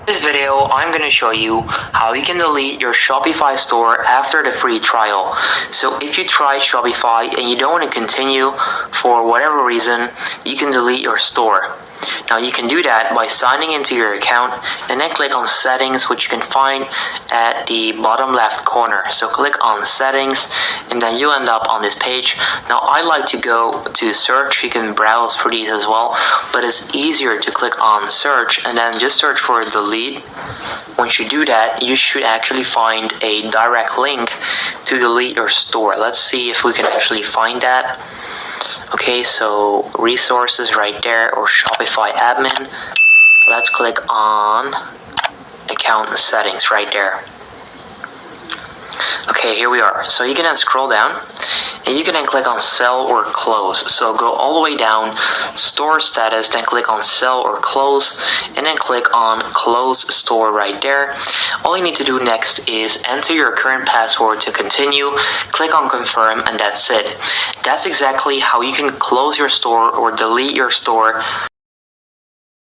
In this video, I'm going to show you how you can delete your Shopify store after the free trial. So if you try Shopify and you don't want to continue for whatever reason, you can delete your store. Now you can do that by signing into your account and then click on settings, which you can find at the bottom left corner. So click on settings and then you'll end up on this page. Now I like to go to search. You can browse for these as well, but it's easier to click on search and then just search for delete. Once you do that, you should actually find a direct link to delete your store. Let's see if we can actually find that. Okay, so resources right there, or Shopify admin. Let's click on account settings right there. Okay, here we are. So you can then scroll down and you can then click on sell or close. So go all the way down, store status, then click on sell or close, and then click on close store right there. All you need to do next is enter your current password to continue, click on confirm, and that's it. That's exactly how you can close your store or delete your store